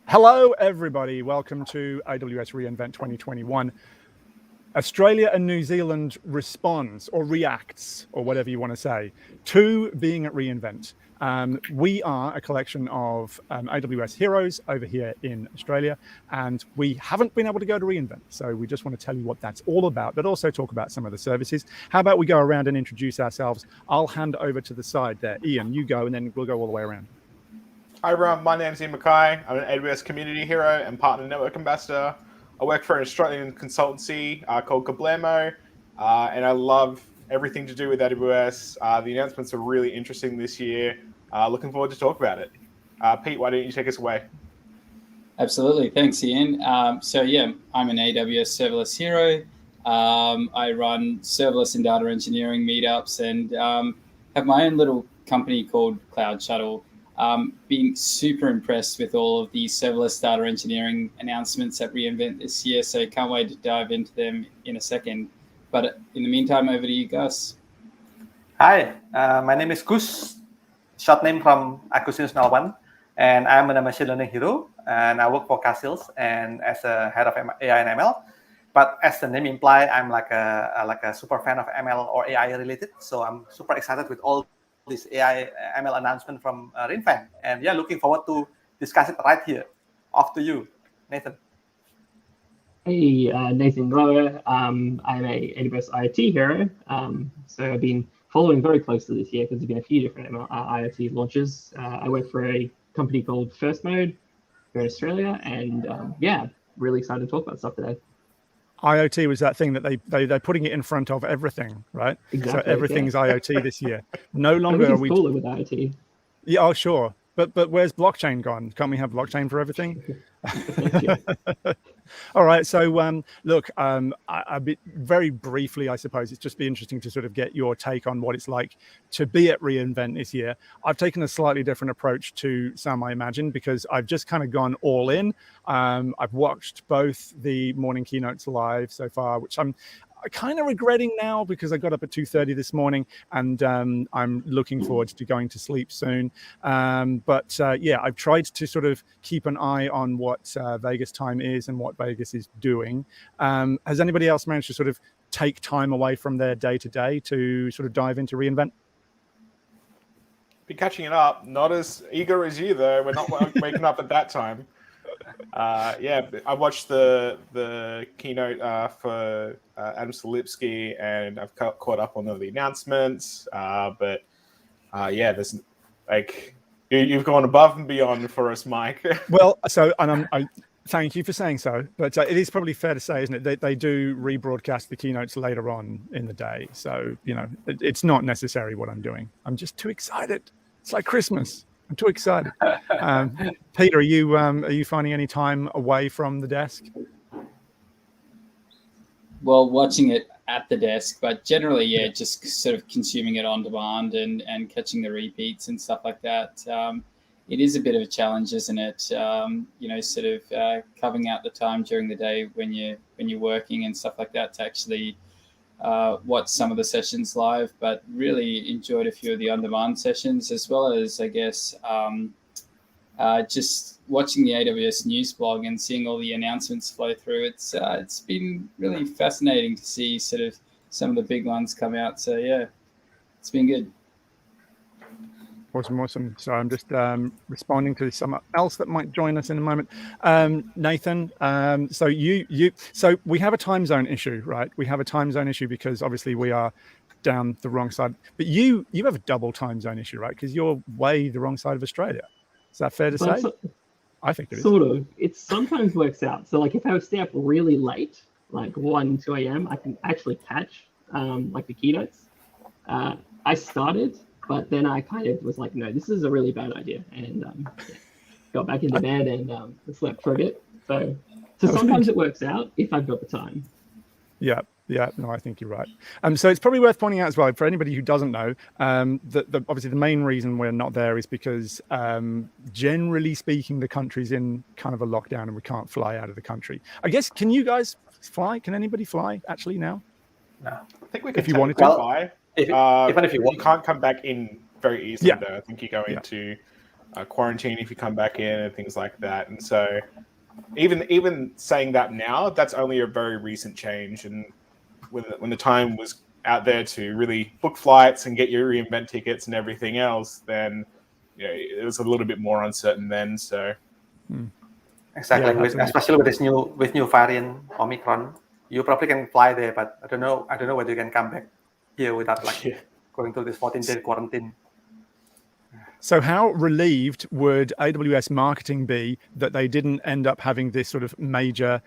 Hello, everybody. Welcome to AWS reInvent 2021. Australia and New Zealand responds or reacts, or whatever you want to say, to being at reInvent. We are a collection of AWS heroes over here in Australia, and we haven't been able to go to reInvent. So we just want to tell you what that's all about, but also talk about some of the services. How about we go around and introduce ourselves? I'll hand over to the side there. Ian, you go, and then we'll go all the way around. Hi everyone, my name is Mckay. I'm an AWS Community Hero and Partner Network Ambassador. I work for an Australian consultancy called Kablamo, and I love everything to do with AWS. The announcements are really interesting this year. Looking forward to talk about it. Pete, why don't you take us away? Absolutely, thanks Ian. I'm an AWS serverless hero. I run serverless and data engineering meetups and have my own little company called Cloud Shuttle. Being super impressed with all of the serverless data engineering announcements at reInvent this year, so can't wait to dive into them in a second. But in the meantime, over to you, Gus. Hi, my name is Gus, short name from Akusinus01, and I'm a machine learning hero, and I work for Castles and as a head of AI and ML. But as the name implies, I'm like a super fan of ML or AI related, so I'm super excited with all this AI ML announcement from reInvent, and looking forward to discuss it right here. Off to you, Nathan. Hey, Nathan Glover. I'm a AWS IoT hero. So I've been following very closely this year because there's been a few different IoT launches. I work for a company called First Mode here in Australia, and really excited to talk about stuff today. IoT was that thing that they're putting it in front of everything, right? Exactly, so everything's IoT this year. No longer are we cooler with IoT. Yeah, oh sure. But where's blockchain gone? Can't we have blockchain for everything? All right. So look, a bit very briefly, I suppose it's just be interesting to sort of get your take on what it's like to be at reInvent this year. I've taken a slightly different approach to some, I imagine, because I've just kind of gone all in. I've watched both the morning keynotes live so far, which I'm kind of regretting now because I got up at 2:30 this morning, and I'm looking forward to going to sleep soon. I've tried to sort of keep an eye on what Vegas time is and what Vegas is doing. Has anybody else managed to sort of take time away from their day-to-day to sort of dive into reInvent? Be catching it up. Not as eager as you, though. We're not waking up at that time. I watched the keynote for Adam Selipsky, and I've caught up on all the announcements. There's like you've gone above and beyond for us, Mike. Well, I thank you for saying so, but it is probably fair to say, isn't it? They do rebroadcast the keynotes later on in the day, so it's not necessary what I'm doing. I'm just too excited. It's like Christmas. I'm too excited. Peter, are you finding any time away from the desk? Well, watching it at the desk, but generally, just sort of consuming it on demand and catching the repeats and stuff like that. It is a bit of a challenge, isn't it? Sort of carving out the time during the day when you're working and stuff like that to actually watch some of the sessions live, but really enjoyed a few of the on-demand sessions, as well as, I guess, just watching the AWS news blog and seeing all the announcements flow through. It's been really fascinating to see sort of some of the big ones come out. So it's been good. Awesome. So I'm just responding to someone else that might join us in a moment. Nathan, so we have a time zone issue, right? We have a time zone issue because obviously we are down the wrong side. But you have a double time zone issue, right? Because you're way the wrong side of Australia. Is that fair to say? I think it is. Sort of. It sometimes works out. So like if I stay up really late, like 1, 2 a.m., I can actually catch like the keynotes. I started, but then I kind of was like, no, this is a really bad idea. And got back into bed and slept for a bit. So sometimes it works out if I've got the time. Yeah, no, I think you're right. So it's probably worth pointing out as well, for anybody who doesn't know, that obviously the main reason we're not there is because generally speaking, the country's in kind of a lockdown and we can't fly out of the country. I guess, can you guys fly? Can anybody fly actually now? No. I think we can if you wanted to fly. Even if you can't come back in very easily, though. I think you go into quarantine if you come back in and things like that. And so even saying that now, that's only a very recent change. And when the time was out there to really book flights and get your reInvent tickets and everything else, then it was a little bit more uncertain then. So exactly, Yeah, especially with new variant Omicron, you probably can fly there, but I don't know whether you can come back here without going through this 14-day quarantine. So how relieved would AWS marketing be that they didn't end up having this sort of major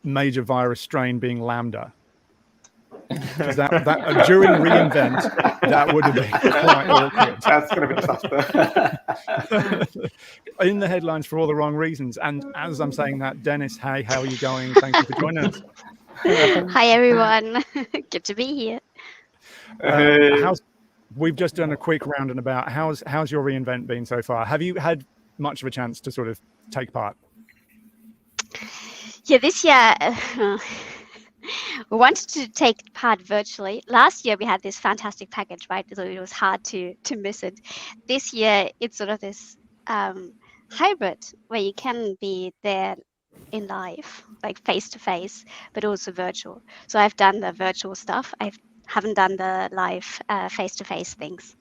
virus strain being Lambda? Because that during reInvent, that would have been quite awkward. That's going to be disaster. In the headlines for all the wrong reasons. And as I'm saying that, Dennis, hey, how are you going? Thank you for joining us. Hi, everyone. Good to be here. We've just done a quick round and about. How's your reInvent been so far? Have you had much of a chance to sort of take part? Yeah, this year we wanted to take part virtually. Last year we had this fantastic package, right? So it was hard to miss it. This year it's sort of this hybrid where you can be there in live, like face to face, but also virtual. So I've done the virtual stuff. I haven't done the live face to face things.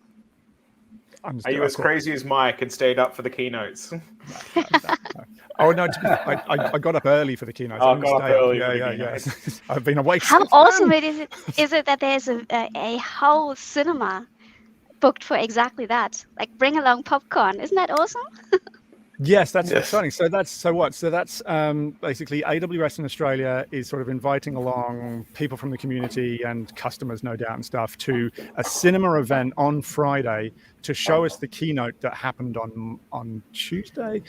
Are you as crazy as Mike and stayed up for the keynotes? No. Oh no! I got up early for the keynote. Oh, got up early. Yeah. I've been awake. How awesome is it that there's a whole cinema booked for exactly that? Like, bring along popcorn. Isn't that awesome? Yes, that's exciting. So that's basically AWS in Australia is sort of inviting along people from the community and customers, no doubt, and stuff, to a cinema event on Friday to show us the keynote that happened on Tuesday,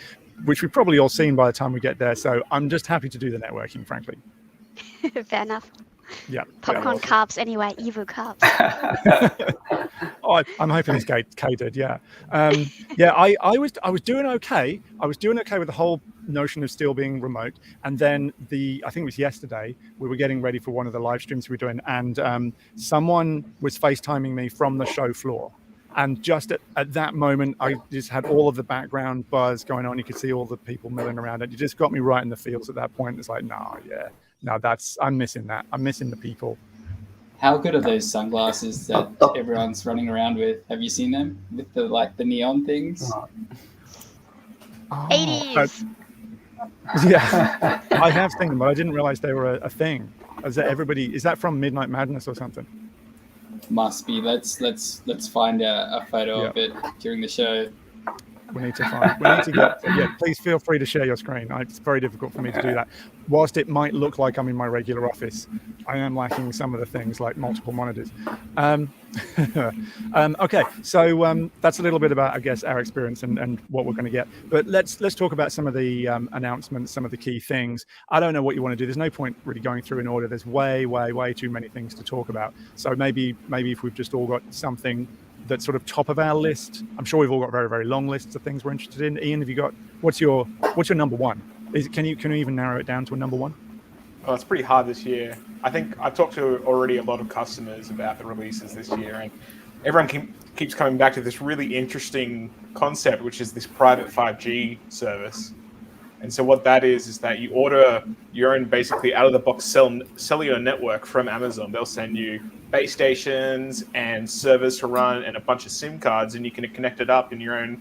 which we've probably all seen by the time we get there. So I'm just happy to do the networking, frankly. Fair enough. Yeah. Popcorn carbs anyway, evil carbs. I'm hoping it's catered. Yeah. I was doing okay. I was doing okay with the whole notion of still being remote. And then I think it was yesterday, we were getting ready for one of the live streams we were doing, and someone was FaceTiming me from the show floor. And just at that moment, I just had all of the background buzz going on. You could see all the people milling around. It just got me right in the feels at that point. It's like, I'm missing that. I'm missing the people. How good are those sunglasses that everyone's running around with? Have you seen them with the neon things? 80s. Yeah, I have seen them, but I didn't realize they were a thing. Is that from Midnight Madness or something? Must be. Let's find a photo of it during the show. We need to get. Please feel free to share your screen. It's very difficult for me to do that. Whilst it might look like I'm in my regular office, I am lacking some of the things like multiple monitors. Okay, so that's a little bit about, I guess, our experience and what we're going to get. But let's talk about some of the announcements, some of the key things. I don't know what you want to do. There's no point really going through in order. There's way too many things to talk about. So maybe if we've just all got something that's sort of top of our list. I'm sure we've all got very, very long lists of things we're interested in. Ian, have you got what's your number one? Can you even narrow it down to a number one? Oh, it's pretty hard this year. I think I've talked to already a lot of customers about the releases this year, and everyone keeps coming back to this really interesting concept, which is this private 5G service. And so what that is that you order your own basically out-of-the-box cellular network from Amazon. They'll send you base stations and servers to run and a bunch of SIM cards, and you can connect it up in your own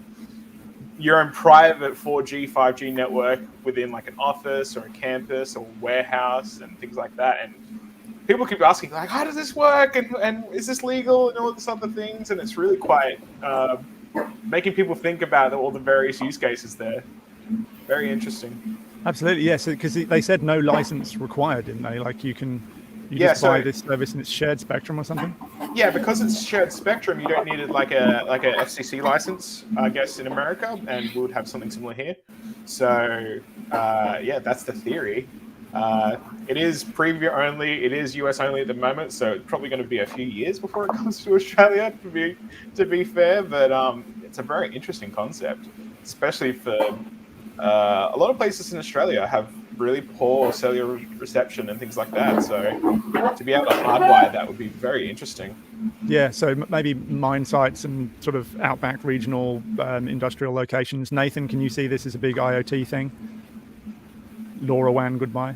private 4G, 5G network within like an office or a campus or warehouse and things like that. And people keep asking, like, how does this work? And is this legal and all this other things? And it's really quite making people think about all the various use cases there. Very interesting. Absolutely, yes. Because they said no license required, didn't they? Like you just buy this service and it's shared spectrum or something. Yeah, because it's shared spectrum, you don't need it like a FCC license, I guess, in America, and we would have something similar here. So that's the theory. It is preview only. It is US only at the moment, so it's probably going to be a few years before it comes to Australia. To be fair, but it's a very interesting concept, especially for a lot of places in Australia have really poor cellular reception and things like that. So to be able to hardwire that would be very interesting. Yeah, so maybe mine sites and sort of outback regional industrial locations. Nathan, can you see this as a big IoT thing? LoRaWAN, goodbye.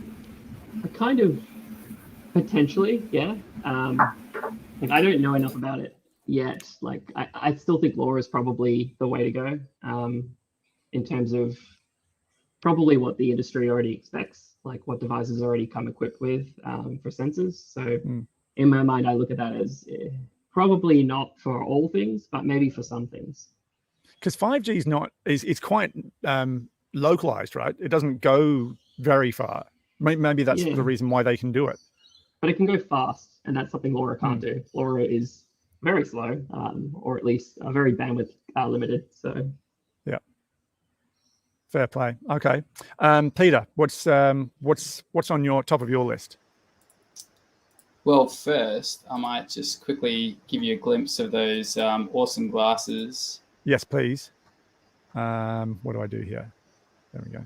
Kind of potentially, yeah. Like I don't know enough about it yet. Like I still think LoRa is probably the way to go in terms of probably what the industry already expects, like what devices already come equipped with for sensors. So in my mind, I look at that as probably not for all things, but maybe for some things. Because 5G is not, it's quite localized, right? It doesn't go very far. Maybe that's the reason why they can do it. But it can go fast, and that's something LoRa can't do. LoRa is very slow, or at least very bandwidth limited. So, yeah, fair play. Okay, Peter, what's on your top of your list? Well, first, I might just quickly give you a glimpse of those awesome glasses. Yes, please. What do I do here? There we go.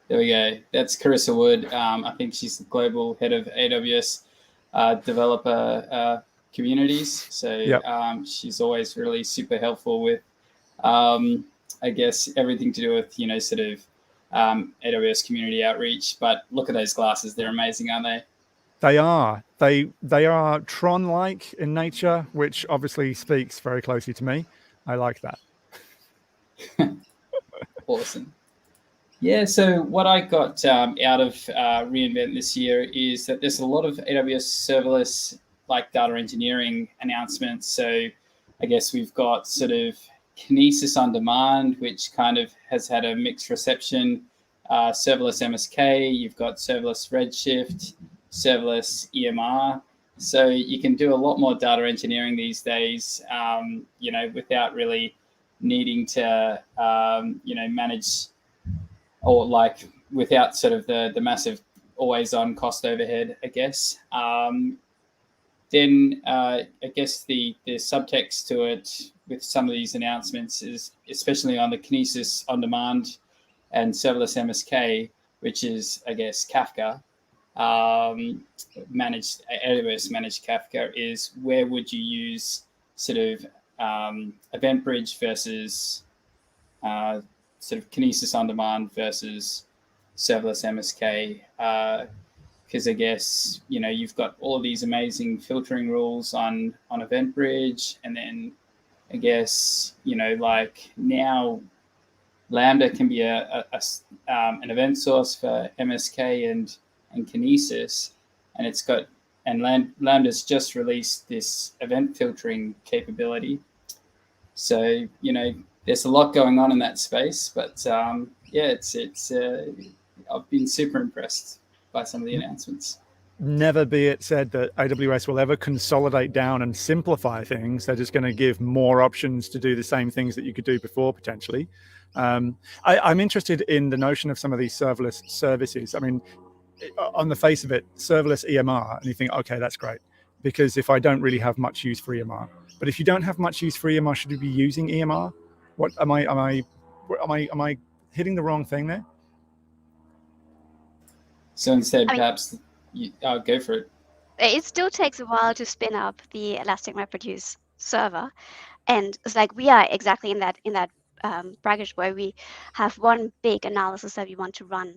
There we go. That's Carissa Wood. I think she's the global head of AWS developer communities. So she's always really super helpful with, I guess, everything to do with, sort of AWS community outreach. But look at those glasses. They're amazing, aren't they? They are. They are Tron-like in nature, which obviously speaks very closely to me. I like that. Awesome. Yeah, so what I got out of reInvent this year is that there's a lot of AWS serverless like data engineering announcements. So I guess we've got sort of Kinesis on demand, which kind of has had a mixed reception. Serverless MSK, you've got serverless Redshift, serverless EMR. So you can do a lot more data engineering these days, without really needing to, manage, or like without sort of the massive always on cost overhead, I guess. Then I guess the subtext to it with some of these announcements is, especially on the Kinesis on demand and serverless MSK, which is, I guess, Kafka, AWS managed Kafka, is where would you use sort of EventBridge versus sort of Kinesis on demand versus serverless MSK, because I guess you've got all of these amazing filtering rules on EventBridge, and then I guess like now Lambda can be an event source for MSK and Kinesis, and it's got, and Lambda's just released this event filtering capability. So there's a lot going on in that space, but it's I've been super impressed by some of the announcements. Never be it said that AWS will ever consolidate down and simplify things. They're just going to give more options to do the same things that you could do before, potentially. I'm interested in the notion of some of these serverless services. I mean, on the face of it, serverless EMR, and you think, okay, that's great, because if I don't really have much use for EMR, but if you don't have much use for EMR, should you be using EMR? What am I hitting the wrong thing there? So instead, perhaps go for it. It still takes a while to spin up the Elastic MapReduce server, and it's like we are exactly in that bracket where we have one big analysis that we want to run,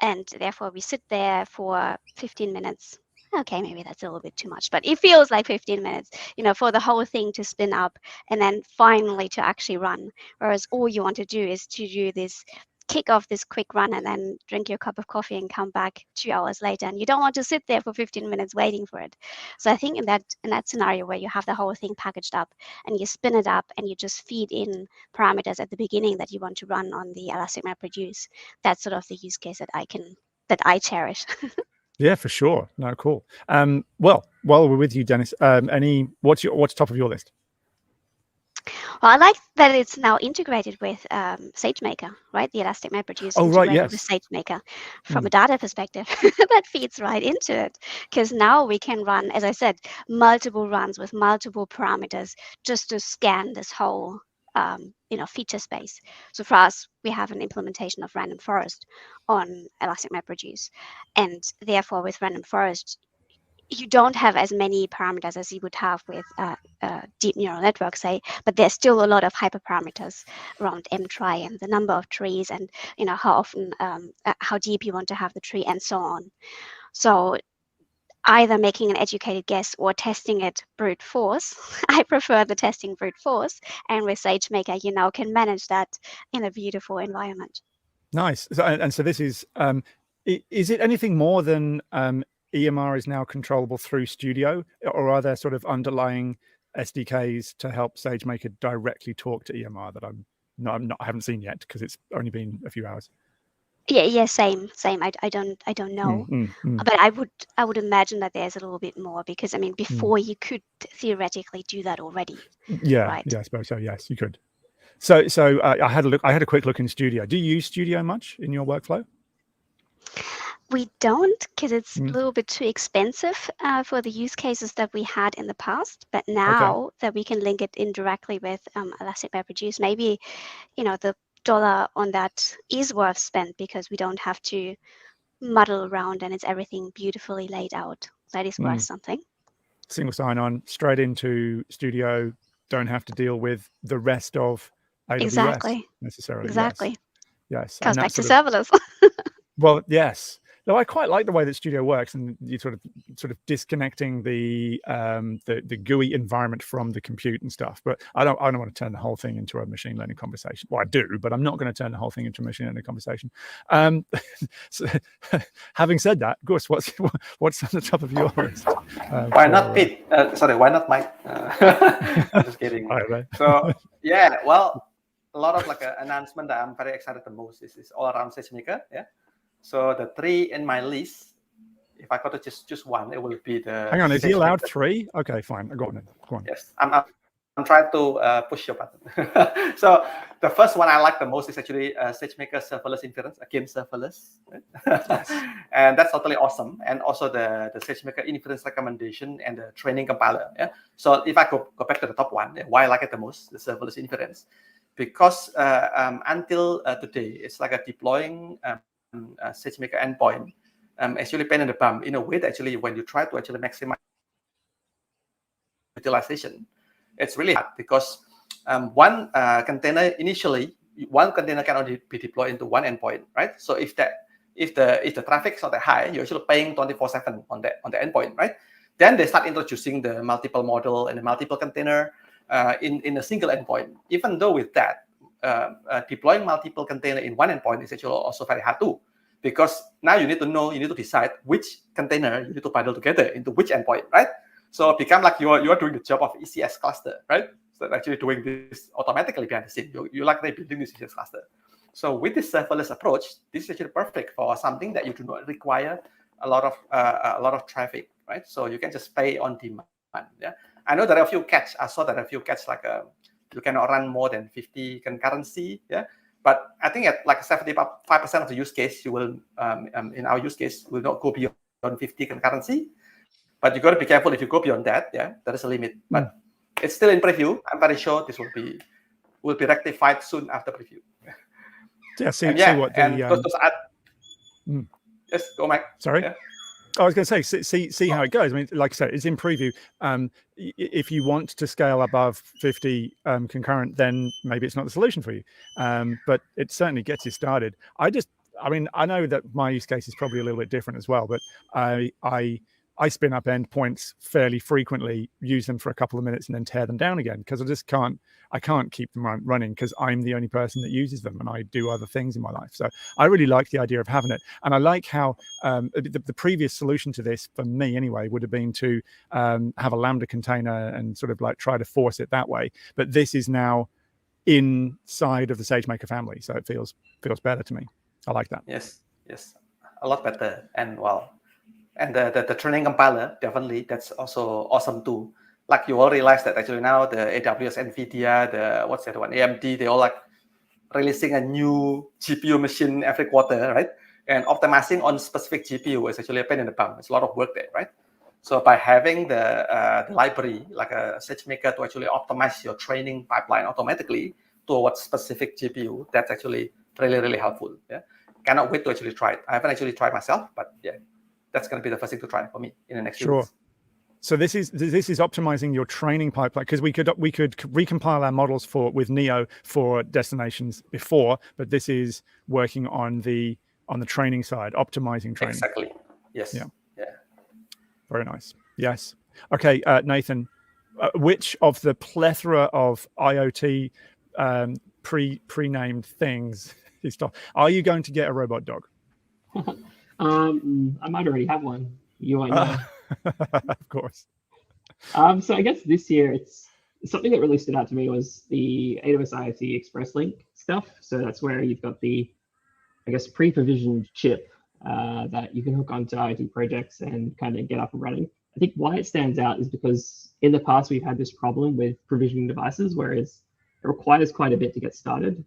and therefore we sit there for 15 minutes. Okay, maybe that's a little bit too much, but it feels like 15 minutes, for the whole thing to spin up and then finally to actually run. Whereas all you want to do is to do this, kick off this quick run and then drink your cup of coffee and come back 2 hours later. And you don't want to sit there for 15 minutes waiting for it. So I think in that scenario where you have the whole thing packaged up and you spin it up and you just feed in parameters at the beginning that you want to run on the Elastic MapReduce, that's sort of the use case that I cherish. Yeah, for sure. No, cool. Well, while we're with you, Dennis, what's top of your list? Well, I like that it's now integrated with SageMaker, right? The Elastic MapReduce integrated with SageMaker from a data perspective. That feeds right into it, because now we can run, as I said, multiple runs with multiple parameters just to scan this whole feature space. So for us, we have an implementation of random forest on Elastic MapReduce, and therefore with random forest, you don't have as many parameters as you would have with deep neural network, say, but there's still a lot of hyperparameters around mtry and the number of trees, and how often, how deep you want to have the tree, and so on. So either making an educated guess or testing it brute force. I prefer the testing brute force, and with SageMaker, you now can manage that in a beautiful environment. Nice. So this is it anything more than EMR is now controllable through Studio, or are there sort of underlying SDKs to help SageMaker directly talk to EMR that I haven't seen yet because it's only been a few hours? Yeah, same. I don't know, but I would imagine that there's a little bit more, because I mean, before you could theoretically do that already. Yeah, right? Yeah, I suppose so. Yes, you could. So I had a quick look in Studio. Do you use Studio much in your workflow? We don't, because it's a little bit too expensive for the use cases that we had in the past. But now that we can link it in directly with Elastic MapReduce, maybe the dollar on that is worth spent, because we don't have to muddle around and it's everything beautifully laid out. That is worth something. Single sign-on, straight into Studio. Don't have to deal with the rest of AWS necessarily. Exactly. Yes. Comes back to serverless. Well, yes. No, I quite like the way that Studio works, and you sort of disconnecting the GUI environment from the compute and stuff. But I don't want to turn the whole thing into a machine learning conversation. Well, I do, but I'm not going to turn the whole thing into a machine learning conversation. So, having said that, Gus, what's on the top of your list? Why not Pete? Why not Mike? I'm just kidding. So yeah, well, a lot of announcement that I'm very excited the most is all around SageMaker. Yeah. So the 3 in my list, if I got to just choose one, it will be the. Hang on, is he allowed 3? Okay, fine. Go on. Yes, I'm trying to push your button. So the first one I like the most is actually SageMaker serverless inference, again serverless, right? And that's totally awesome. And also the SageMaker inference recommendation and the training compiler. Yeah. So if I go back to the top one, why I like it the most, the serverless inference, because until today, it's like a deploying SageMaker endpoint actually pain in the bum in a way that actually when you try to actually maximize utilization, it's really hard, because one container can only be deployed into one endpoint, right? So if the traffic is not that high, you're actually paying 24/7 on the endpoint, right? Then they start introducing the multiple model and the multiple container in a single endpoint. Even though with that, deploying multiple container in one endpoint is actually also very hard too, because now you need to decide which container you need to bundle together into which endpoint, right? So it becomes like you are doing the job of ECS cluster, right? So actually doing this automatically behind the scene. You like building this ECS cluster. So with this serverless approach, this is actually perfect for something that you do not require a lot of traffic, right? So you can just pay on demand. Yeah, I know there are a few catch. I saw that a few catch you cannot run more than 50 concurrency. Yeah, but I think at 75% of the use case, you will in our use case will not go beyond 50 concurrency. But you got to be careful if you go beyond that. Yeah, there is a limit. But it's still in preview. I'm very sure this will be rectified soon after preview. Yeah, see what the. Yes, go Mike. Sorry. Yeah. I was going to say, see how it goes. I mean, like I said, it's in preview. If you want to scale above 50 concurrent, then maybe it's not the solution for you. But it certainly gets you started. I know that my use case is probably a little bit different as well, but I spin up endpoints fairly frequently, use them for a couple of minutes, and then tear them down again, because I can't keep them running, because I'm the only person that uses them and I do other things in my life. So I really like the idea of having it. And I like how the previous solution to this, for me anyway, would have been to have a Lambda container and sort of try to force it that way. But this is now inside of the SageMaker family. So it feels better to me. I like that. Yes, a lot better. And and the training compiler, definitely, that's also awesome too. Like you all realize that actually now the AWS, NVIDIA, the AMD, they all releasing a new GPU machine every quarter, right? And optimizing on specific GPU is actually a pain in the bum. It's a lot of work there, right? So by having the library like a SageMaker to actually optimize your training pipeline automatically, towards specific GPU, that's actually really, really helpful. Yeah, cannot wait to actually try it. I haven't actually tried myself, but yeah, that's going to be the first thing to try for me in the next few weeks. So this is optimizing your training pipeline, because we could recompile our models with Neo for destinations before, but this is working on the training side, optimizing training. Exactly. Yes. Yeah. Yeah. Very nice. Yes. Okay, Nathan, which of the plethora of IoT pre-named things are you going to get a robot dog? I might already have one. You won't know. Of course. So I guess this year it's something that really stood out to me was the AWS IoT Express Link stuff. So that's where you've got the, I guess, pre-provisioned chip that you can hook onto IoT projects and kind of get up and running. I think why it stands out is because in the past we've had this problem with provisioning devices, whereas it requires quite a bit to get started.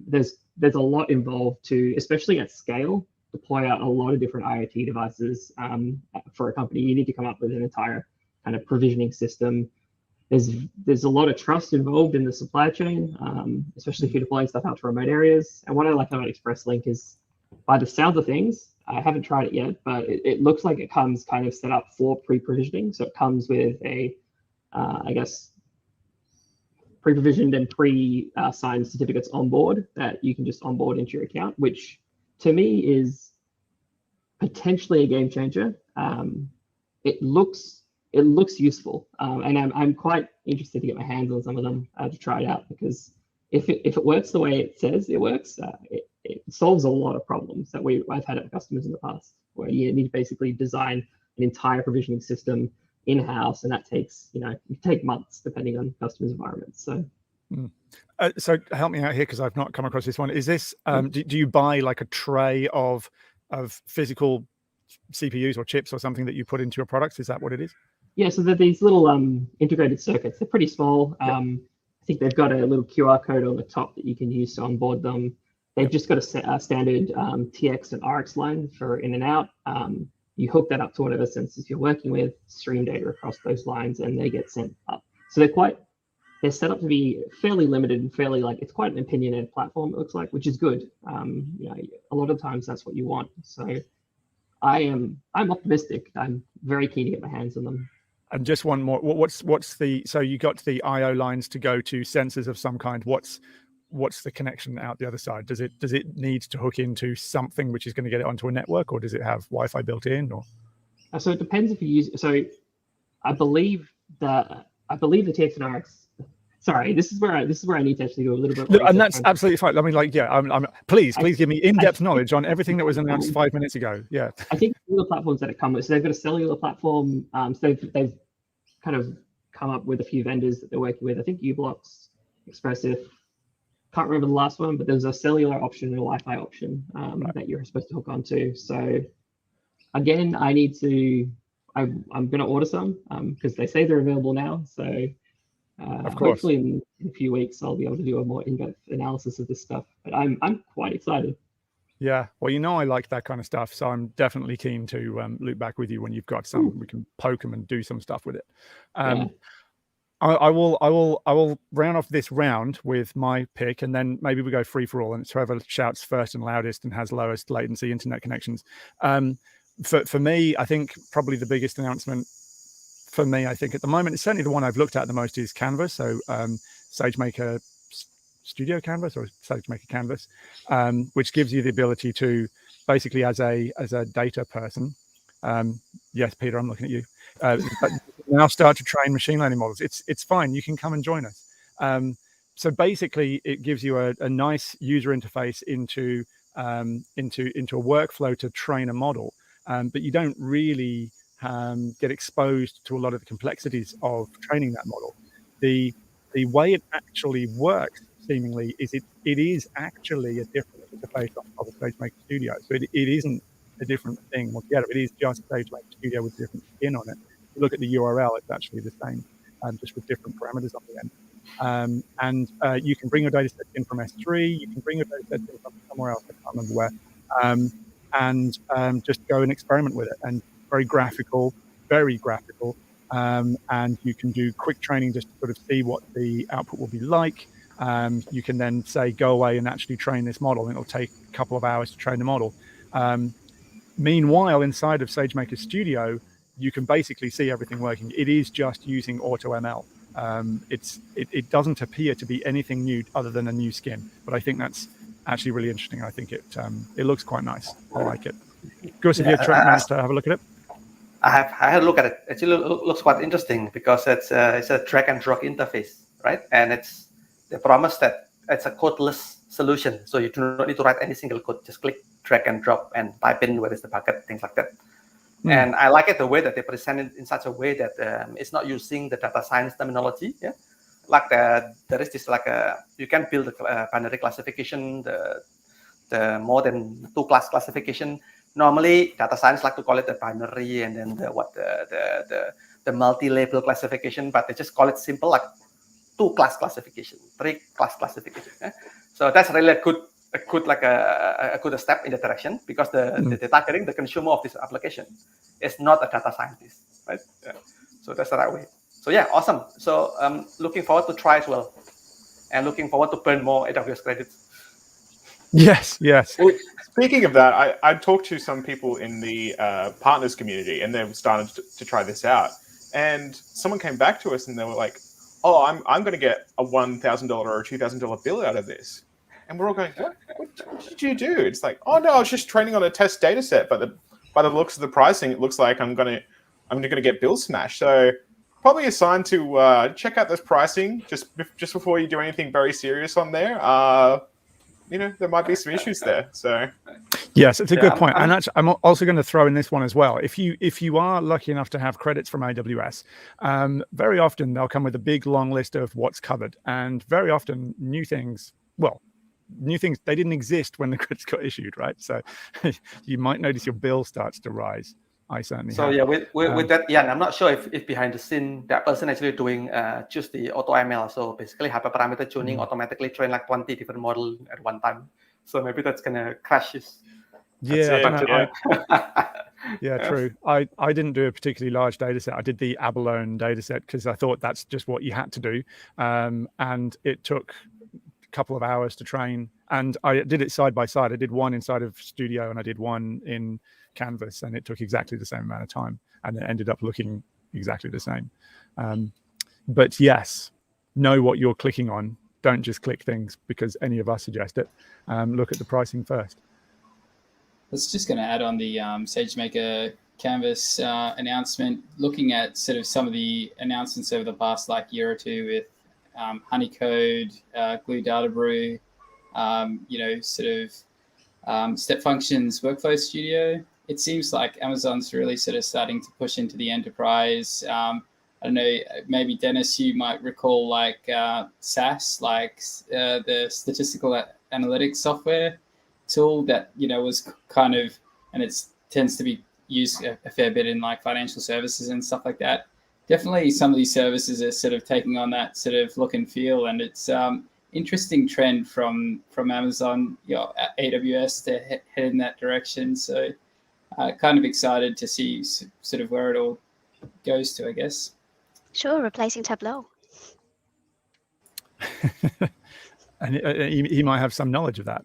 There's a lot involved to, especially at scale, deploy out a lot of different IoT devices for a company. You need to come up with an entire kind of provisioning system. There's a lot of trust involved in the supply chain, especially if you're deploying stuff out to remote areas. And what I like about Express Link is, by the sounds of things, I haven't tried it yet, but it looks like it comes kind of set up for pre-provisioning. So it comes with a, I guess, pre-provisioned and pre-signed certificates on board that you can just onboard into your account, which to me is potentially a game changer. It looks useful, and I'm quite interested to get my hands on some of them to try it out, because if it works the way it says it works, it solves a lot of problems that I've had at customers in the past, where you need to basically design an entire provisioning system in-house, and that takes, it take months depending on customers' environments. So. So help me out here, because I've not come across this one. Is this do you buy like a tray of physical CPUs or chips or something that you put into your products? Is that what it is? Yeah, so they're these little integrated circuits. They're pretty small. I think they've got a little QR code on the top that you can use to onboard them. They've just got a standard TX and RX line for in and out. You hook that up to whatever sensors you're working with, stream data across those lines, and they get sent up. So they're set up to be fairly limited and fairly, it's quite an opinionated platform, it looks like, which is good. A lot of times that's what you want. So I'm optimistic. I'm very keen to get my hands on them. And just one more, so you got the IO lines to go to sensors of some kind. What's the connection out the other side? Does it need to hook into something which is going to get it onto a network, or does it have Wi-Fi built in? Or so it depends if you use. So I believe the TX and RX. Sorry, this is where I need to actually do a little bit. And that's absolutely fine. I mean, please give me in-depth knowledge on everything that was announced 5 minutes ago. Yeah. I think the platforms that it come with. So they've got a cellular platform. So they've kind of come up with a few vendors that they're working with. I think uBlocks, Expressive. Can't remember the last one, but there's a cellular option and a Wi-Fi option that you're supposed to hook onto. So again, I'm going to order some because they say they're available now. So hopefully in a few weeks I'll be able to do a more in-depth analysis of this stuff. But I'm quite excited. Yeah, well, I like that kind of stuff, so I'm definitely keen to loop back with you when you've got some. We can poke them and do some stuff with it. I will round off this round with my pick, and then maybe we go free for all, and it's whoever shouts first and loudest and has lowest latency internet connections. For me, I think probably the biggest announcement for me, I think at the moment, it's certainly the one I've looked at the most, is Canvas. So SageMaker Studio Canvas or SageMaker Canvas, which gives you the ability to basically, as a data person, yes, Peter, I'm looking at you. Now start to train machine learning models. It's fine. You can come and join us. So basically, it gives you a nice user interface into a workflow to train a model, but you don't really get exposed to a lot of the complexities of training that model. The way it actually works, seemingly, is it is actually a different interface of a SageMaker Studio. So it isn't a different thing altogether. It is just SageMaker Studio with a different skin on it. If you look at the URL, it's actually the same, just with different parameters on the end. And you can bring your data set in from S3. You can bring your data set in from somewhere else, I can't remember where, and just go and experiment with it. And very graphical, and you can do quick training just to sort of see what the output will be like. you can then say, go away and actually train this model, and it'll take a couple of hours to train the model. Meanwhile, inside of SageMaker Studio, you can basically see everything working. It is just using AutoML. It doesn't appear to be anything new other than a new skin, but I think that's actually really interesting. I think it looks quite nice. I like it. Gus, have you had a chance to have a look at it? I had a look at it. It actually looks quite interesting because it's a drag and drop interface, right? And it's the promise that it's a codeless solution, so you do not need to write any single code. Just click, drag and drop, and type in where is the bucket, things like that. And I like it the way that they present it in such a way that it's not using the data science terminology. Yeah, like there is this you can build a binary classification, the more than 2 class classification. Normally, data science like to call it the binary and then the multi-label classification, but they just call it simple like 2 class classification, 3 class classification. Yeah? So that's really a good step in the direction, because the targeting the consumer of this application is not a data scientist, right? Yeah. So that's the right way. So yeah, awesome. So looking forward to try as well, and looking forward to burn more AWS credits. Yes. Well, speaking of that, I talked to some people in the partners community, and they've started to try this out. And someone came back to us, and they were like, "Oh, I'm going to get a $1,000 or a $2,000 bill out of this." And we're all going, "What did you do?" It's like, "Oh no, I was just training on a test data set, but by the looks of the pricing, it looks like I'm gonna get bill smashed." So probably a sign to check out this pricing just before you do anything very serious on there. There might be some issues there. So yes, it's a good point. And actually, I'm also going to throw in this one as well. If you are lucky enough to have credits from AWS, very often they'll come with a big long list of what's covered, and very often new things. They didn't exist when the credits got issued, right? So you might notice your bill starts to rise. I certainly have. Yeah, with that, yeah, I'm not sure if behind the scene that person actually doing just the AutoML. So basically hyperparameter tuning automatically train like 20 different models at one time. So maybe that's gonna crash this. Yeah, true. I didn't do a particularly large data set. I did the abalone data set because I thought that's just what you had to do. And it took a couple of hours to train. And I did it side by side. I did one inside of Studio and I did one in Canvas, and it took exactly the same amount of time, and it ended up looking exactly the same. But yes, know what you're clicking on. Don't just click things because any of us suggest it. Look at the pricing first. I was just going to add on the SageMaker Canvas announcement, looking at sort of some of the announcements over the past year or two with Honeycode, Glue Data Brew, Step Functions Workflow Studio. It seems like Amazon's really sort of starting to push into the enterprise. I don't know, maybe Dennis, you might recall SAS, the statistical analytics software tool that was kind of, and it tends to be used a fair bit in financial services and stuff like that. Definitely, some of these services are sort of taking on that sort of look and feel, and it's interesting trend from Amazon, AWS to head in that direction. So kind of excited to see sort of where it all goes to, I guess. Sure, replacing Tableau. And he might have some knowledge of that.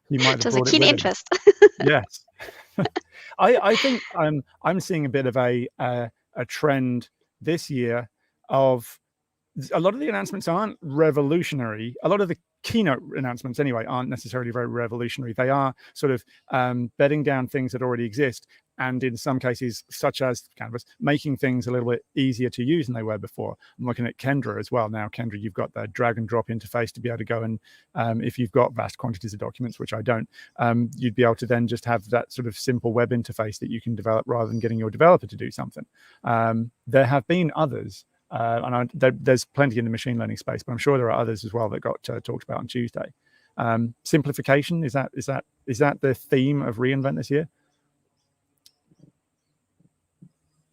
He might have just a keen interest. Yes. I think I'm seeing a bit of a trend this year of a lot of the announcements aren't revolutionary. A lot of the keynote announcements anyway aren't necessarily very revolutionary. They are sort of bedding down things that already exist, and in some cases, such as Canvas, making things a little bit easier to use than they were before. I'm looking at Kendra as well. Now, Kendra, you've got the drag and drop interface to be able to go and if you've got vast quantities of documents, which I don't, you'd be able to then just have that sort of simple web interface that you can develop rather than getting your developer to do something. There have been others. And there's plenty in the machine learning space, but I'm sure there are others as well that got talked about on Tuesday. Simplification, is that the theme of reInvent this year,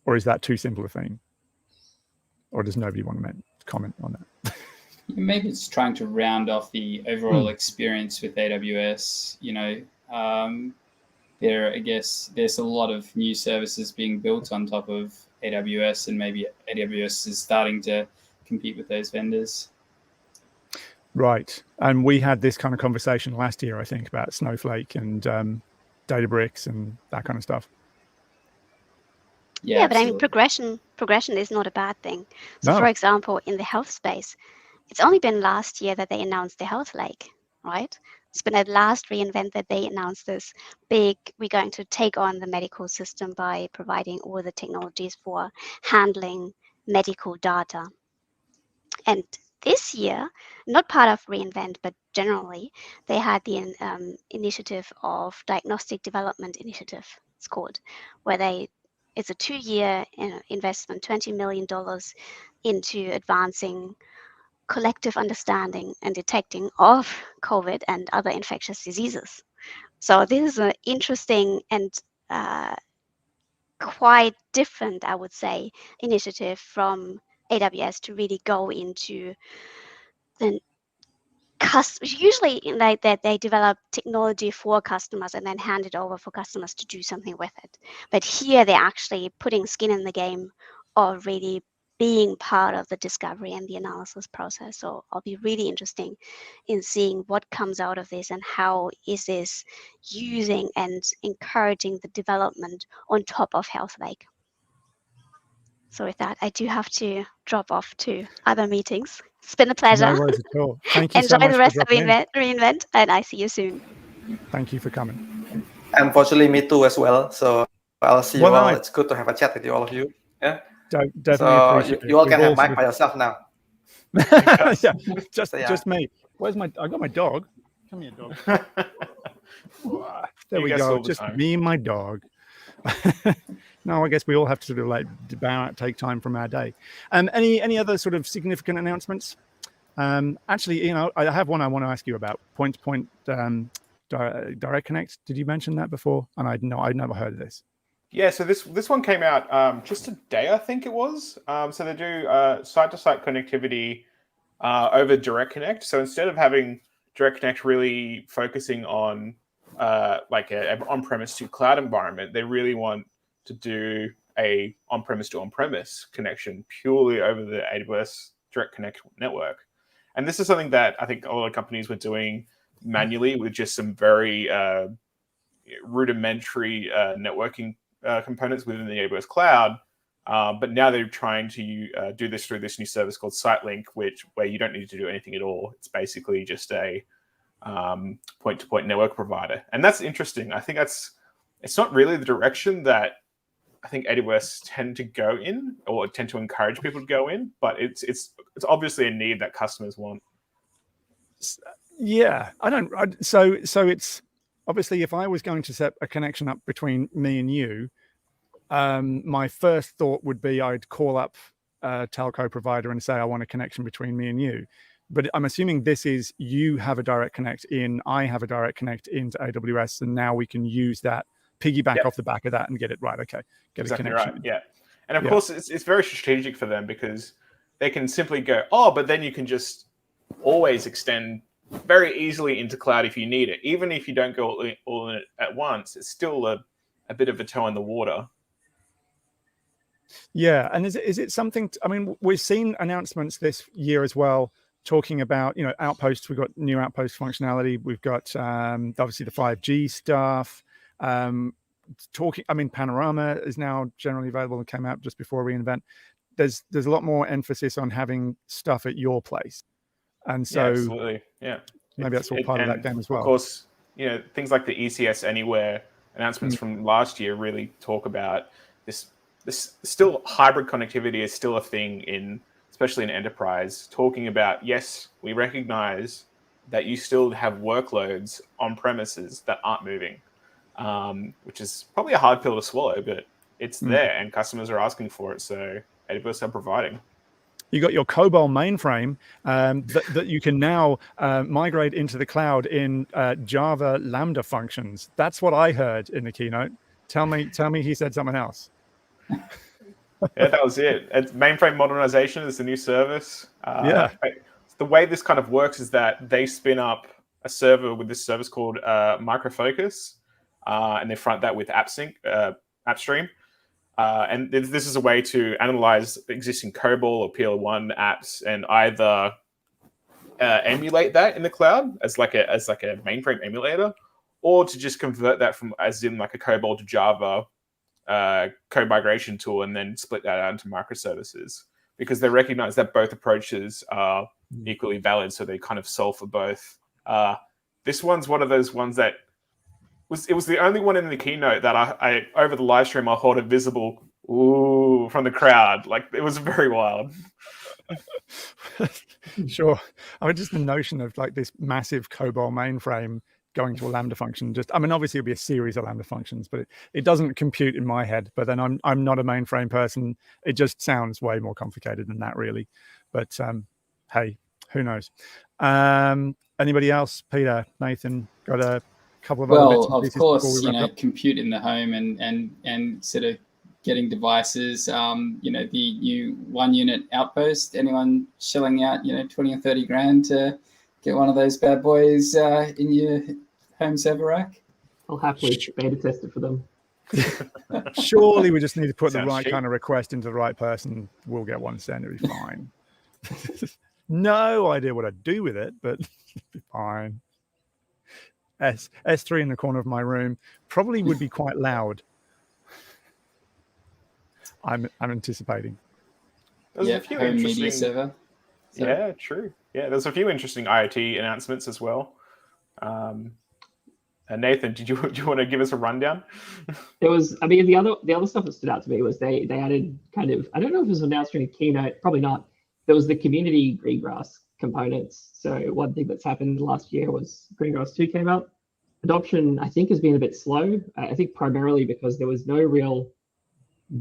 or is that too simple a theme, or does nobody want to comment on that? Maybe it's trying to round off the overall experience with AWS. I guess there's a lot of new services being built on top of AWS, and maybe AWS is starting to compete with those vendors. Right. And we had this kind of conversation last year, I think, about Snowflake and Databricks and that kind of stuff. Yeah, but I mean, Absolutely. progression is not a bad thing. So, No. for example, in the health space, it's only been last year that they announced the Health Lake, right? It's been at last reInvent that they announced this big, we're going to take on the medical system by providing all the technologies for handling medical data. And this year, not part of reInvent, but generally, they had the initiative of Diagnostic Development Initiative, it's called, where it's a 2-year investment, $20 million into advancing collective understanding and detecting of COVID and other infectious diseases. So this is an interesting and quite different, I would say, initiative from AWS to really go into the usually like that they develop technology for customers and then hand it over for customers to do something with it. But here they're actually putting skin in the game or really being part of the discovery and the analysis process. So I'll be really interesting in seeing what comes out of this and how is this using and encouraging the development on top of Health Lake. So with that, I do have to drop off to other meetings. It's been a pleasure. No worries at all. Thank you Enjoy so much the for rest of dropping in. reInvent, and I see you soon. Thank you for coming. Unfortunately, me too as well. So I'll see you Well, all. nice. It's good to have a chat with you, all of you. Yeah. Definitely So appreciate you all it. can We've have Mike sort by yourself now. of- yeah, So, yeah. just me. Where's my? I got my dog. Come here, dog. There You we guys go. all the Just time. me and my dog. No, I guess we all have to sort of like bow out, take time from our day. Any other sort of significant announcements? Actually, I have one I want to ask you about. Point-to-point direct connect. Did you mention that before? And I'd never heard of this. Yeah, so this one came out just today, I think it was. So they do site-to-site connectivity over Direct Connect. So instead of having Direct Connect really focusing on like an on-premise to cloud environment, they really want to do a on-premise to on-premise connection purely over the AWS Direct Connect network. And this is something that I think a lot of companies were doing manually with just some very rudimentary networking components within the AWS cloud. But now they're trying to do this through this new service called SiteLink, where you don't need to do anything at all. It's basically just a point-to-point network provider. And that's interesting. I think it's not really the direction that I think AWS tend to go in or tend to encourage people to go in, but it's obviously a need that customers want. Yeah, so it's obviously if I was going to set a connection up between me and you, my first thought would be I'd call up a telco provider and say I want a connection between me and you. But I'm assuming this is you have a direct connect in, I have a direct connect into AWS, and now we can use that, piggyback off the back of that and get it right. Okay, get exactly a connection. Right. Yeah, and of course it's very strategic for them because they can simply go, but then you can just always extend very easily into cloud if you need it. Even if you don't go all in it at once, it's still a bit of a toe in the water. Yeah, and is it something? I mean, we've seen announcements this year as well, talking about Outposts. We've got new Outpost functionality. We've got obviously the 5G stuff. Panorama is now generally available and came out just before reInvent. There's a lot more emphasis on having stuff at your place, and so absolutely, maybe that's all part of that game as well. Of course, things like the ECS Anywhere announcements from last year really talk about this still hybrid connectivity is still a thing especially in enterprise, talking about, yes, we recognize that you still have workloads on premises that aren't moving, which is probably a hard pill to swallow, but it's there and customers are asking for it. So AWS are providing. You got your COBOL mainframe that you can now migrate into the cloud in Java Lambda functions. That's what I heard in the keynote. Tell me he said something else. Yeah, that was it. It's Mainframe Modernization is the new service. The way this kind of works is that they spin up a server with this service called Micro Focus, and they front that with AppSync, AppStream. And this is a way to analyze existing COBOL or PL1 apps and either emulate that in the cloud as like a mainframe emulator, or to just convert that from as in like a COBOL to Java code migration tool and then split that out into microservices, because they recognize that both approaches are equally valid, so they kind of solve for both. This one's one of those ones that was the only one in the keynote that I over the live stream I heard a visible ooh from the crowd. Like, it was very wild. Sure. I mean, just the notion of like this massive COBOL mainframe going to a Lambda function, I mean, obviously it'll be a series of Lambda functions, but it doesn't compute in my head. But then I'm not a mainframe person. It just sounds way more complicated than that, really. But hey, who knows? Anybody else? Peter, Nathan, got a couple of other bits and Well, of pieces course, before we wrap up? compute in the home and sort of getting devices. The new 1 unit outpost. Anyone shelling out 20 or 30 grand to get one of those bad boys in your home server rack? I'll happily beta test it for them. Surely we just need to put the Sounds right cheap. kind of request into the right person. We'll get one sent. It'll be fine. No idea what I'd do with it, but it'll be fine. S3 in the corner of my room probably would be quite loud. I'm anticipating. There's a few home media interesting. server. So, Yeah, true. Yeah, there's a few interesting IoT announcements as well. Nathan, do you want to give us a rundown? There was, I mean, the other stuff that stood out to me was they added kind of, I don't know if it was announced during a keynote, probably not. There was the community Greengrass components. So one thing that's happened last year was Greengrass 2 came out. Adoption, I think, has been a bit slow. I think primarily because there was no real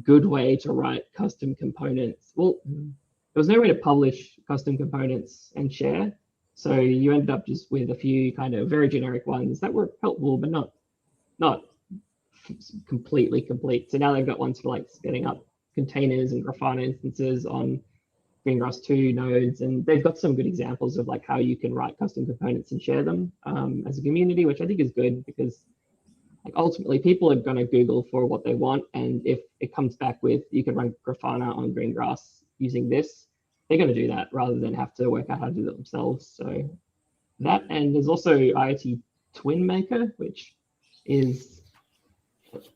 good way to write custom components. Well, there was no way to publish custom components and share. So you ended up just with a few kind of very generic ones that were helpful, but not completely complete. So now they've got ones for like spinning up containers and Grafana instances on Greengrass 2 nodes, and they've got some good examples of like how you can write custom components and share them as a community, which I think is good, because like ultimately people are going to Google for what they want, and if it comes back with you can run Grafana on Greengrass using this, they're going to do that rather than have to work out how to do it themselves. So that, and there's also Iot Twin Maker, which is,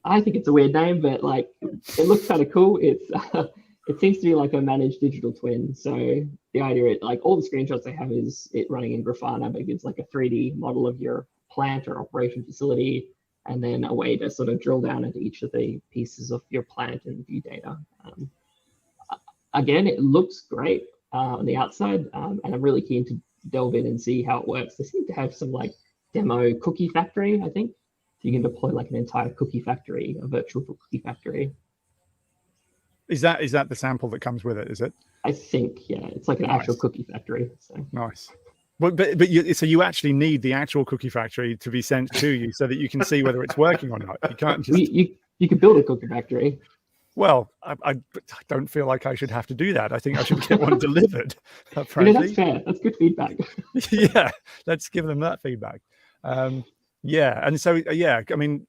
I think it's a weird name, but like it looks kind of cool. It's it seems to be like a managed digital twin. So the idea is like all the screenshots I have is it running in Grafana, but it gives like a 3D model of your plant or operation facility, and then a way to sort of drill down into each of the pieces of your plant and view data. Again, it looks great on the outside, and I'm really keen to delve in and see how it works. They seem to have some like demo cookie factory, I think. So you can deploy like an entire cookie factory, a virtual cookie factory. Is that the sample that comes with it? Is it? I think, yeah, it's like an actual cookie factory. So. Nice. But you actually need the actual cookie factory to be sent to you so that you can see whether it's working or not. You can't just. You could build a cookie factory. Well, I don't feel like I should have to do that. I think I should get one delivered. That's fair. That's good feedback. Yeah, let's give them that feedback. Yeah, and so I mean,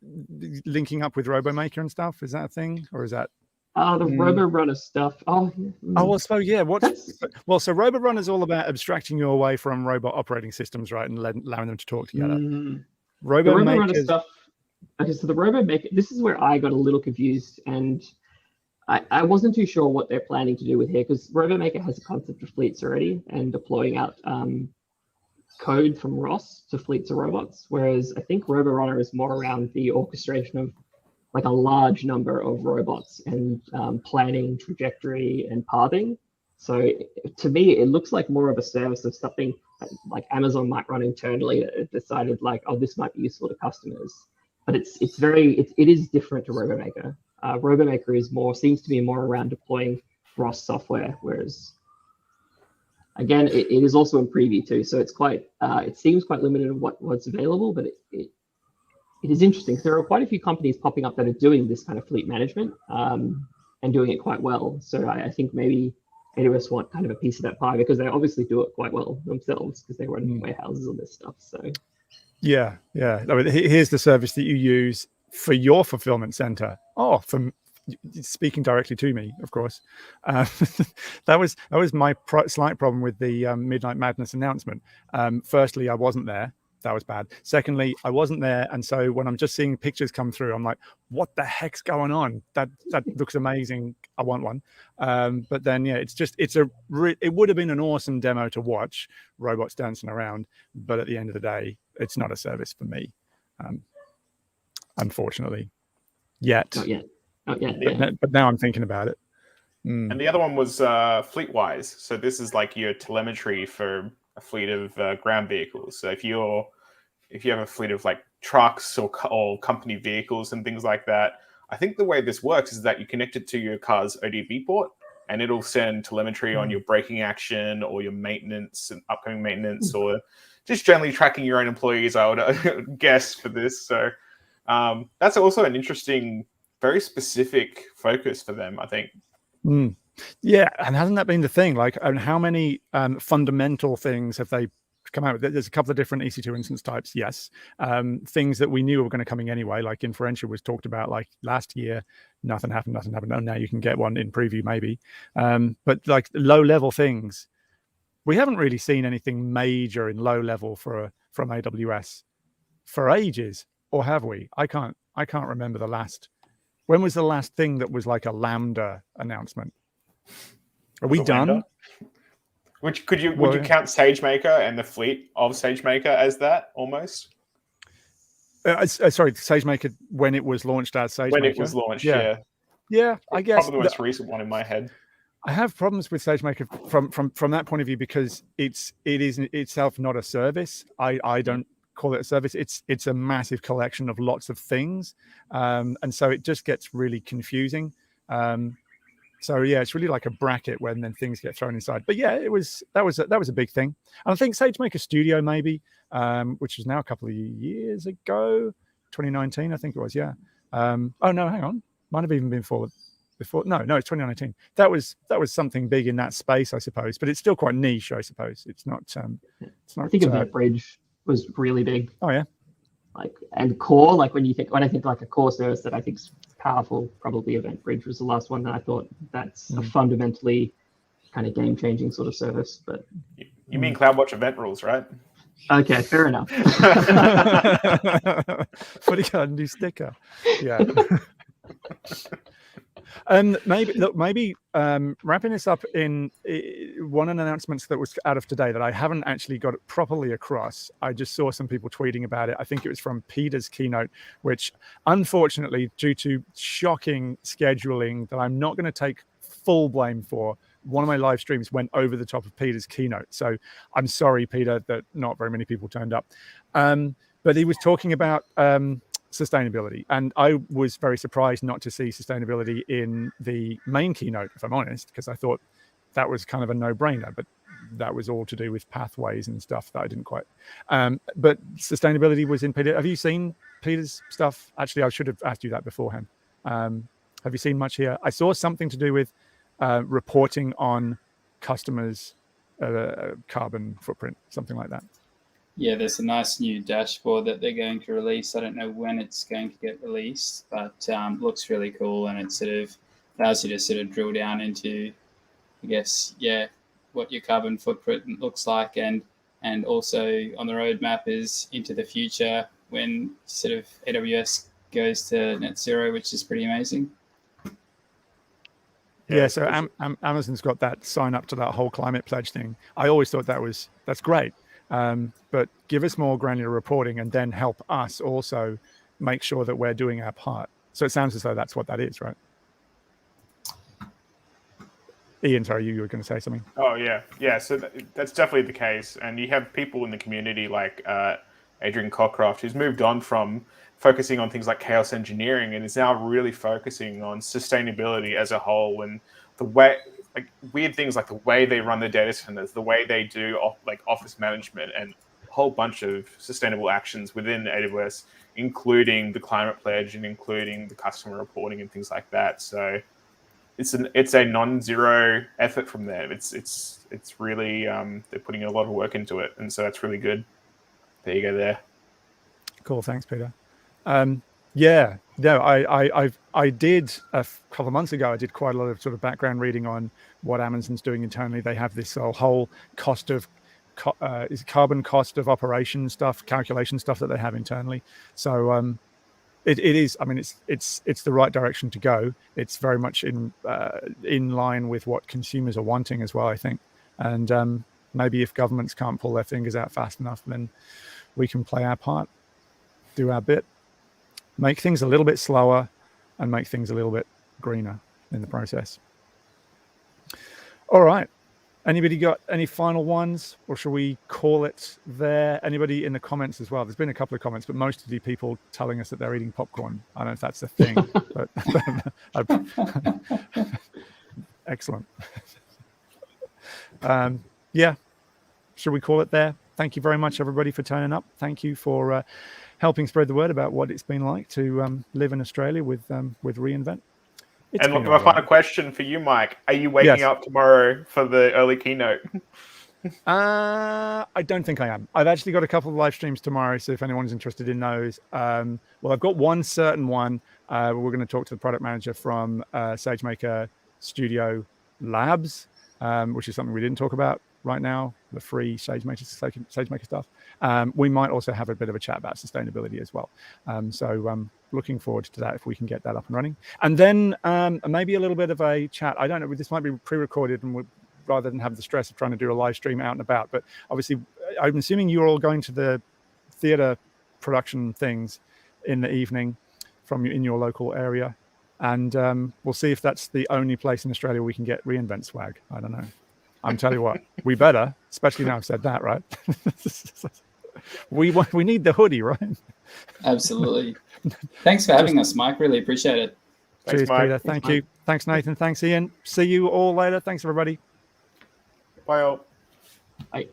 linking up with RoboMaker and stuff, is that a thing, or is that? The RoboRunner stuff. Oh, well, so yeah. So RoboRunner is all about abstracting you away from robot operating systems, right, and allowing them to talk together. RoboRunner stuff. Okay, so the RoboMaker. This is where I got a little confused, and I wasn't too sure what they're planning to do with here, because RoboMaker has a concept of fleets already and deploying out code from ROS to fleets of robots, whereas I think RoboRunner is more around the orchestration of like a large number of robots and planning trajectory and pathing. So to me, it looks like more of a service of something like Amazon might run internally that it decided like, oh, this might be useful to customers. But it is different to RoboMaker. RoboMaker seems to be more around deploying ROS software, whereas again, it is also in preview too. So it's quite, it seems quite limited in what's available, but it is interesting. There are quite a few companies popping up that are doing this kind of fleet management and doing it quite well. So I think maybe AWS want kind of a piece of that pie, because they obviously do it quite well themselves because they run warehouses on this stuff. So yeah. I mean, here's the service that you use for your fulfillment center. Oh, for speaking directly to me, of course. That was my slight problem with the Midnight Madness announcement. Firstly, I wasn't there. That was bad. Secondly, I wasn't there, and so when I'm just seeing pictures come through, I'm like, "What the heck's going on? That looks amazing. I want one." But then, yeah, it would have been an awesome demo to watch, robots dancing around. But at the end of the day, it's not a service for me, unfortunately. Yet. Not yet. But now I'm thinking about it. And the other one was FleetWise. So this is like your telemetry for a fleet of ground vehicles. So if you have a fleet of like trucks or company vehicles and things like that, I think the way this works is that you connect it to your car's ODB port, and it'll send telemetry on your braking action or your maintenance and upcoming maintenance, or just generally tracking your own employees, I would guess, for this. So that's also an interesting, very specific focus for them, I think. Yeah, and hasn't that been the thing? Like, and how many fundamental things have they come out with? There's a couple of different EC2 instance types, yes. Things that we knew were going to coming anyway, like inferential was talked about like last year. Nothing happened. Oh, now you can get one in preview maybe. But like low-level things, we haven't really seen anything major in low level from AWS for ages, or have we? I can't remember the last. When was the last thing that was like a Lambda announcement? Are we done? Would you count SageMaker and the fleet of SageMaker as that almost? Sorry, SageMaker when it was launched as SageMaker. When it was launched, yeah. I guess probably the most recent one in my head. I have problems with SageMaker from that point of view because it is itself not a service. I don't call it a service. It's a massive collection of lots of things, and so it just gets really confusing. So yeah, it's really like a bracket when then things get thrown inside. But yeah, that was a big thing. And I think SageMaker Studio maybe, which is now a couple of years ago, 2019 I think it was. Yeah. Oh no, hang on, might have even been before. No, it's 2019. That was something big in that space, I suppose. But it's still quite niche, I suppose. It's not. I think EventBridge was really big. Oh yeah. Like, and core, like when I think like a core service that I think is powerful, probably EventBridge was the last one that I thought that's a fundamentally kind of game-changing sort of service. But you mean CloudWatch event rules, right? Okay, fair enough. Putting a new sticker. Yeah. Maybe wrapping this up in one of the announcements that was out of today that I haven't actually got it properly across. I just saw some people tweeting about it. I think it was from Peter's keynote, which unfortunately, due to shocking scheduling that I'm not going to take full blame for, one of my live streams went over the top of Peter's keynote. So I'm sorry, Peter, that not very many people turned up. But he was talking about sustainability, and I was very surprised not to see sustainability in the main keynote, if I'm honest, because I thought that was kind of a no-brainer, but that was all to do with pathways and stuff that I didn't quite. But sustainability was in Peter. Have you seen Peter's stuff? Actually, I should have asked you that beforehand. Have you seen much here? I saw something to do with reporting on customers' carbon footprint, something like that. Yeah, there's a nice new dashboard that they're going to release. I don't know when it's going to get released, but looks really cool, and it sort of allows you to sort of drill down into, I guess, what your carbon footprint looks like, and also on the roadmap is into the future when sort of AWS goes to net zero, which is pretty amazing. Yeah, so Amazon's got that sign up to that whole climate pledge thing. I always thought that's great. But give us more granular reporting and then help us also make sure that we're doing our part. So it sounds as though that's what that is, right? Ian, sorry, you were going to say something. Oh, yeah. Yeah, so that's definitely the case. And you have people in the community like Adrian Cockcroft, who's moved on from focusing on things like chaos engineering and is now really focusing on sustainability as a whole, and the way, like weird things like the way they run the data centers, the way they do like office management, and a whole bunch of sustainable actions within AWS, including the climate pledge and including the customer reporting and things like that. So it's a non-zero effort from them. It's really they're putting a lot of work into it, and so that's really good. There you go. There. Cool. Thanks, Peter. Yeah, no, I did a couple of months ago. I did quite a lot of sort of background reading on what Amazon's doing internally. They have this whole cost of is carbon cost of operation stuff, calculation stuff that they have internally. So it is. I mean, it's the right direction to go. It's very much in line with what consumers are wanting as well, I think. And maybe if governments can't pull their fingers out fast enough, then we can play our part, do our bit. Make things a little bit slower and make things a little bit greener in the process. All right. Anybody got any final ones, or shall we call it there? Anybody in the comments as well? There's been a couple of comments, but most of the people telling us that they're eating popcorn. I don't know if that's a thing, but excellent. Yeah. Should we call it there? Thank you very much, everybody, for turning up. Thank you for helping spread the word about what it's been like to live in Australia with reInvent. And look, my final question for you, Mike: are you waking up tomorrow for the early keynote? I don't think I am. I've actually got a couple of live streams tomorrow, so if anyone's interested in those, well, I've got one certain one. We're going to talk to the product manager from SageMaker Studio Labs, which is something we didn't talk about right now, the free SageMaker stuff. We might also have a bit of a chat about sustainability as well. So looking forward to that if we can get that up and running. And then maybe a little bit of a chat. I don't know, this might be pre-recorded and rather than have the stress of trying to do a live stream out and about. But obviously, I'm assuming you're all going to the theatre production things in the evening in your local area. And we'll see if that's the only place in Australia we can get reInvent swag. I don't know. I'm telling you what, we better, especially now I've said that, right? We need the hoodie, right? Absolutely. Thanks for having us, Mike. Really appreciate it. Thanks, Cheers, Mike. Peter. Thank you. Thanks, Nathan. Thanks, Ian. See you all later. Thanks, everybody. Bye all. Bye.